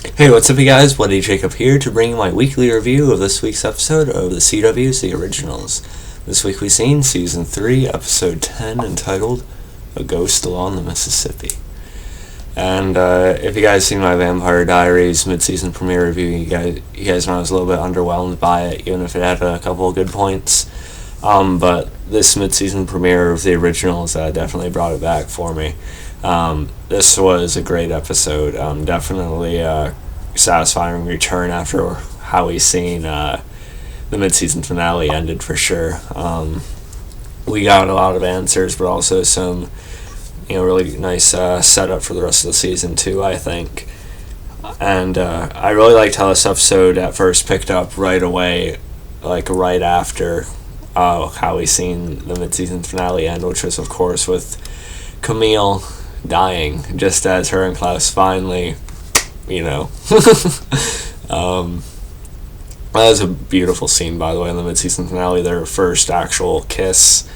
Hey, what's up, you guys? Bloody Jacob here to bring you my weekly review of this week's episode of the CW's The Originals. This week we've seen Season 3, Episode 10, entitled A Ghost Along the Mississippi. And if you guys seen my Vampire Diaries mid-season premiere review, you guys know I was a little bit underwhelmed by it, even if it had a couple of good points. But this mid-season premiere of The Originals definitely brought it back for me. This was a great episode. Definitely a satisfying return after how we seen the mid-season finale ended, for sure. We got a lot of answers, but also some, really nice setup for the rest of the season too, I think. And I really liked how this episode at first picked up right away, like right after how we seen the mid-season finale end, which was, of course, with Camille dying, just as her and Klaus finally, that was a beautiful scene, by the way, in the mid-season finale, their first actual kiss.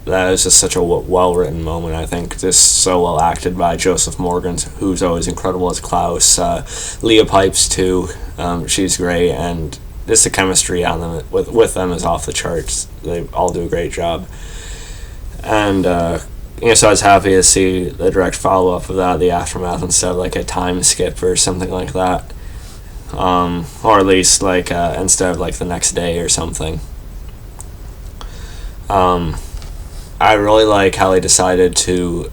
That is just such a well-written moment, I think. Just so well acted by Joseph Morgan, who's always incredible as Klaus. Leah Pipes, too. She's great, and just the chemistry on them with them is off the charts. They all do a great job. And, so I was happy to see the direct follow-up of that, the aftermath, instead of like a time skip or something like that. Or at least like instead of like the next day or something. I really like how they decided to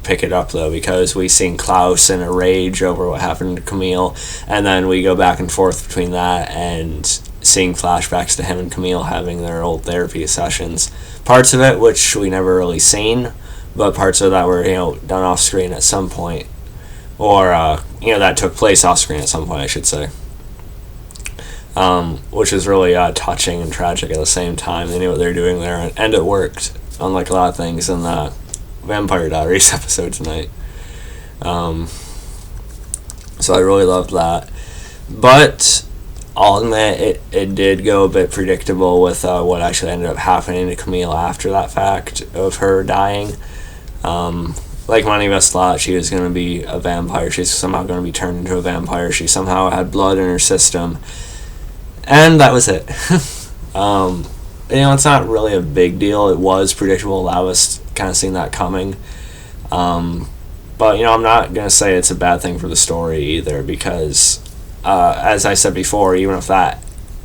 pick it up, though, because we seen Klaus in a rage over what happened to Camille, and then we go back and forth between that and seeing flashbacks to him and Camille having their old therapy sessions. Parts of it which we never really seen, but parts of that were, done off screen at some point, or that took place off screen at some point, I should say. Which is really touching and tragic at the same time. They knew what they were doing there, and it worked, unlike a lot of things in the Vampire Diaries episode tonight. So I really loved that. But I'll admit it did go a bit predictable with what actually ended up happening to Camille after that fact of her dying. Like many of us thought she was going to be a vampire. She's somehow going to be turned into a vampire. She somehow had blood in her system. And that was it. It's not really a big deal. It was predictable. I was kind of seeing that coming. But, I'm not going to say it's a bad thing for the story either, because, as I said before, even if that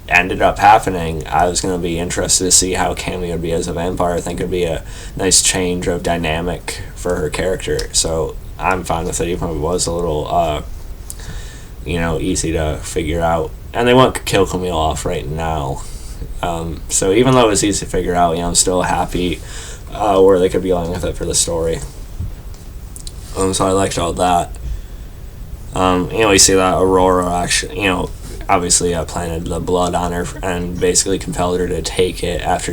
ended up happening, I was going to be interested to see how Cami would be as a vampire. I think it would be a nice change of dynamic for her character. So I'm fine with it, even if it was a little, easy to figure out. And they won't kill Camille off right now. So even though it was easy to figure out, I'm still happy where they could be going with it for the story. So I liked all that. We see that Aurora actually, obviously planted the blood on her and basically compelled her to take it after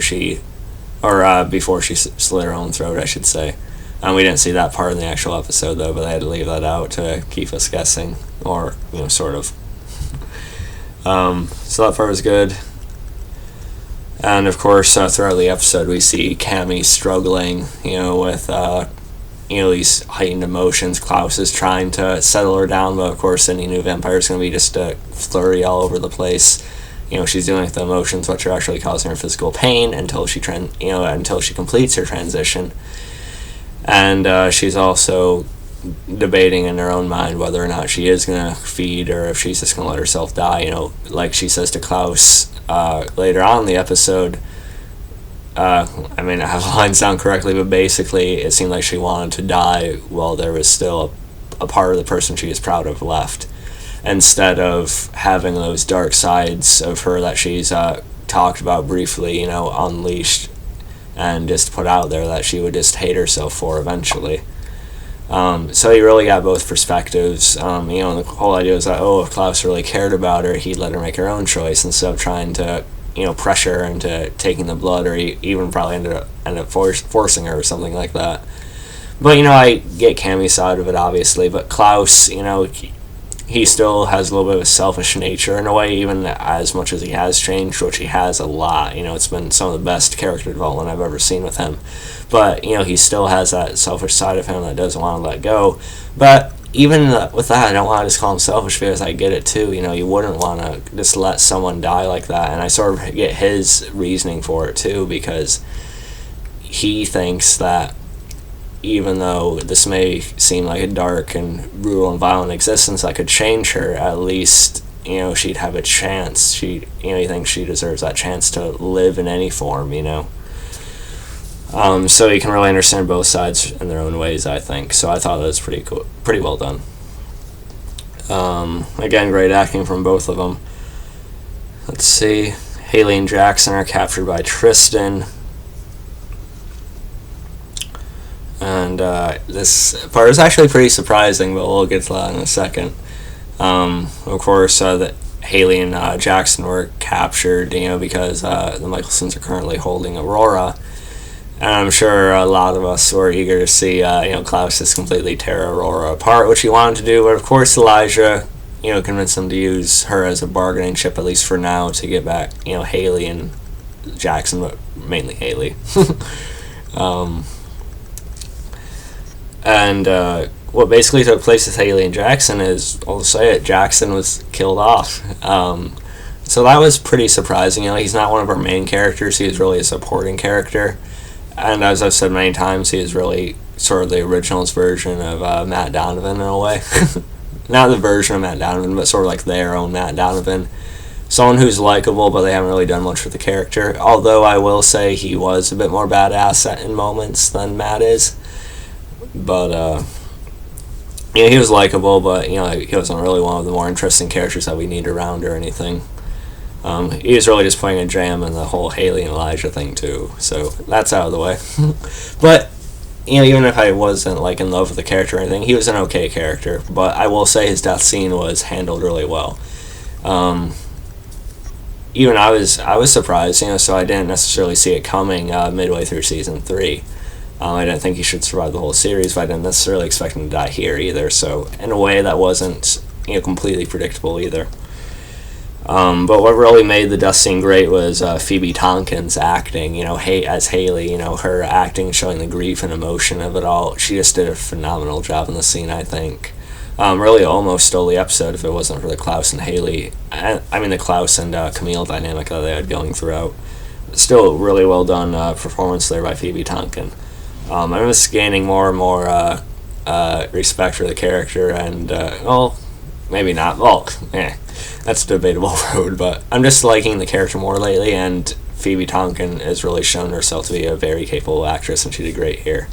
before she slit her own throat, I should say. We didn't see that part in the actual episode, though, but they had to leave that out to keep us guessing, or, sort of. So that part was good. And, of course, throughout the episode, we see Cami struggling, with, these heightened emotions. Klaus is trying to settle her down, but, of course, any new vampire is going to be just a flurry all over the place. She's dealing with the emotions, which are actually causing her physical pain until she completes her transition. And she's also debating in her own mind whether or not she is going to feed or if she's just going to let herself die. Like she says to Klaus later on in the episode. I have the lines down correctly, but basically it seemed like she wanted to die while there was still a part of the person she is proud of left, instead of having those dark sides of her that she's talked about briefly, unleashed and just put out there that she would just hate herself for eventually. So you really got both perspectives. And the whole idea is that, if Klaus really cared about her, he'd let her make her own choice instead of trying to, pressure her into taking the blood, or even probably end up forcing her or something like that. But, I get Cami's side of it, obviously, but Klaus, he still has a little bit of a selfish nature in a way, even as much as he has changed, which he has a lot. It's been some of the best character development I've ever seen with him. But, he still has that selfish side of him that doesn't want to let go. But even with that, I don't want to just call him selfish because I get it too. You wouldn't want to just let someone die like that, and I sort of get his reasoning for it too, because he thinks that even though this may seem like a dark and brutal and violent existence that could change her, at least she'd have a chance. He thinks she deserves that chance to live in any form. So you can really understand both sides in their own ways, I think. So I thought that was pretty cool, pretty well done. Again, great acting from both of them. Let's see. Haley and Jackson are captured by Tristan. And this part is actually pretty surprising, but we'll get to that in a second. Of course, that Haley and Jackson were captured, because the Michelsons are currently holding Aurora. And I'm sure a lot of us were eager to see, Klaus just completely tear Aurora apart, which he wanted to do. But of course, Elijah, convinced him to use her as a bargaining chip, at least for now, to get back, Haley and Jackson, but mainly Haley. And what basically took place with Haley and Jackson is, I'll say it, Jackson was killed off. So that was pretty surprising. He's not one of our main characters. He is really a supporting character. And as I've said many times, he is really sort of the original's version of Matt Donovan in a way. Not the version of Matt Donovan, but sort of like their own Matt Donovan. Someone who's likable, but they haven't really done much with the character. Although I will say he was a bit more badass in moments than Matt is. But, he was likable, but, he wasn't really one of the more interesting characters that we need around or anything. He was really just playing a jam in the whole Haley and Elijah thing, too. So, that's out of the way. But, even if I wasn't, in love with the character or anything, he was an okay character. But I will say his death scene was handled really well. Even I was surprised, so I didn't necessarily see it coming midway through Season 3. I didn't think he should survive the whole series, but I didn't necessarily expect him to die here either. So, in a way, that wasn't completely predictable either. But what really made the death scene great was Phoebe Tonkin's acting. As Haley, her acting, showing the grief and emotion of it all. She just did a phenomenal job in the scene, I think. Really almost stole the episode if it wasn't for the Klaus and Haley. The Klaus and Camille dynamic that they had going throughout. Still, really well done performance there by Phoebe Tonkin. I'm just gaining more and more respect for the character, and, maybe not. Well, that's a debatable road, but I'm just liking the character more lately, and Phoebe Tonkin has really shown herself to be a very capable actress, and she did great here.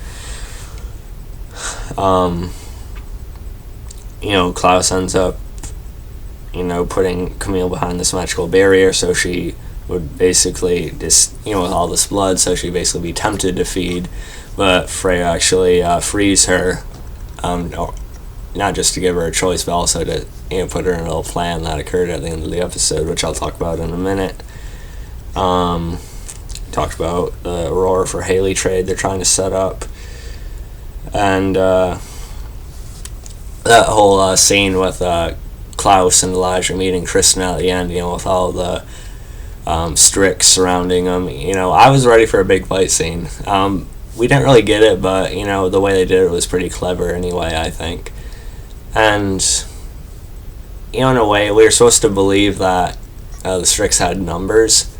Klaus ends up, putting Camille behind this magical barrier, so she would basically just, with all this blood, so she'd basically be tempted to feed. But Freya actually frees her, not just to give her a choice, but also to put her in a little plan that occurred at the end of the episode, which I'll talk about in a minute. Talked about the Aurora for Haley trade they're trying to set up, and that whole scene with Klaus and Elijah meeting Tristan at the end, with all the Strix surrounding them. I was ready for a big fight scene. We didn't really get it, but, the way they did it was pretty clever anyway, I think. And, in a way, we were supposed to believe that the Strix had numbers.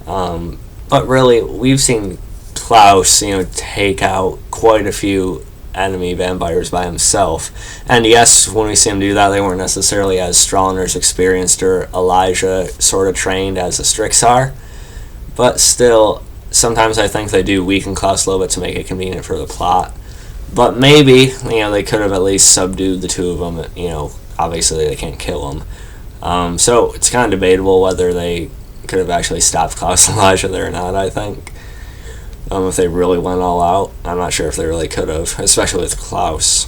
But really, we've seen Klaus, take out quite a few enemy vampires by himself. And yes, when we see him do that, they weren't necessarily as strong or as experienced or Elijah sort of trained as the Strix are. But still, sometimes I think they do weaken Klaus a little bit to make it convenient for the plot. But maybe, they could have at least subdued the two of them. Obviously they can't kill them. So it's kind of debatable whether they could have actually stopped Klaus and Elijah there or not, I think. If they really went all out. I'm not sure if they really could have, especially with Klaus.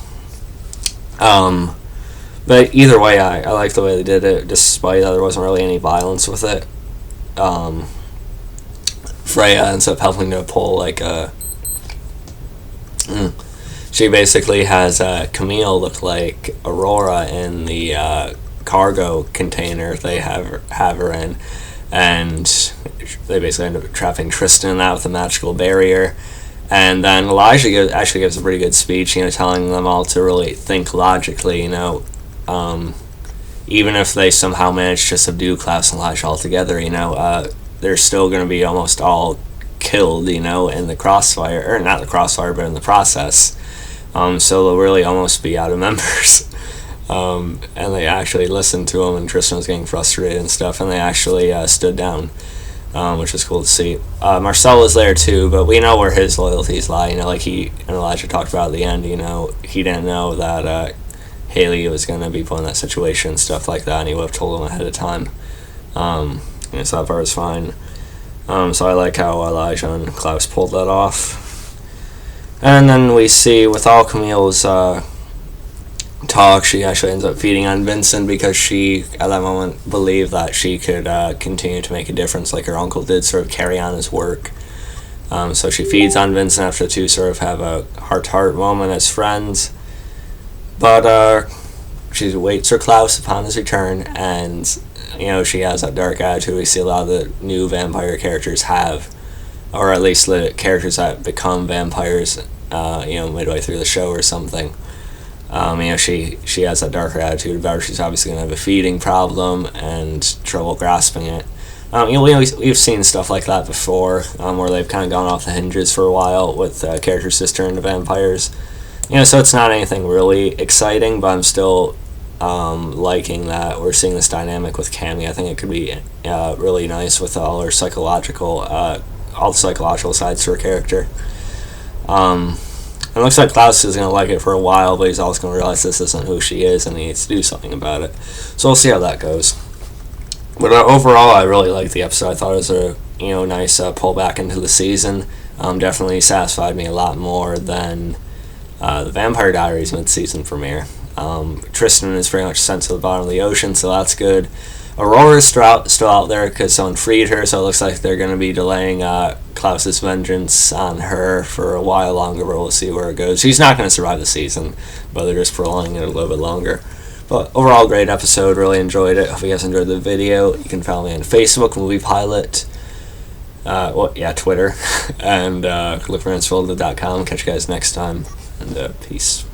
But either way, I like the way they did it, despite that there wasn't really any violence with it. Freya ends up helping to pull she basically has Camille look like Aurora in the cargo container they have her in, and they basically end up trapping Tristan in that with a magical barrier. And then Elijah actually gives a pretty good speech, telling them all to really think logically, even if they somehow manage to subdue Klaus and Elijah altogether, they're still going to be almost all killed, in the crossfire, or not the crossfire, but in the process. So they'll really almost be out of members. And they actually listened to him, and Tristan was getting frustrated and stuff, and they actually stood down, which was cool to see. Marcel was there too, but we know where his loyalties lie. Like he and Elijah talked about at the end. He didn't know that Haley was going to be put in that situation and stuff like that, and he would have told him ahead of time. So that part was fine. So I like how Elijah and Klaus pulled that off. And then we see, with all Camille's talk, she actually ends up feeding on Vincent because she, at that moment, believed that she could continue to make a difference like her uncle did, sort of carry on his work. So she feeds on Vincent after the two sort of have a heart-to-heart moment as friends. But she waits for Klaus upon his return, and she has that dark attitude we see a lot of the new vampire characters have, or at least the characters that become vampires, midway through the show or something. She has that darker attitude about her. She's obviously going to have a feeding problem and trouble grasping it. We've seen stuff like that before, where they've kind of gone off the hinges for a while with characters just turning into vampires. So it's not anything really exciting, but I'm still liking that we're seeing this dynamic with Cami. I think it could be really nice with all the psychological sides to her character. It looks like Klaus is going to like it for a while, but he's also going to realize this isn't who she is and he needs to do something about it. So we'll see how that goes. But overall, I really liked the episode. I thought it was a nice pullback into the season. Definitely satisfied me a lot more than the Vampire Diaries mid-season premiere. Tristan is pretty much sent to the bottom of the ocean, so that's good. Aurora is still out there because someone freed her, so it looks like they're going to be delaying Klaus's vengeance on her for a while longer, but we'll see where it goes. She's not going to survive the season, but they're just prolonging it a little bit longer. But overall, great episode. Really enjoyed it. Hope you guys enjoyed the video. You can follow me on Facebook, Movie Pilot, Twitter, and look for Catch you guys next time, and peace.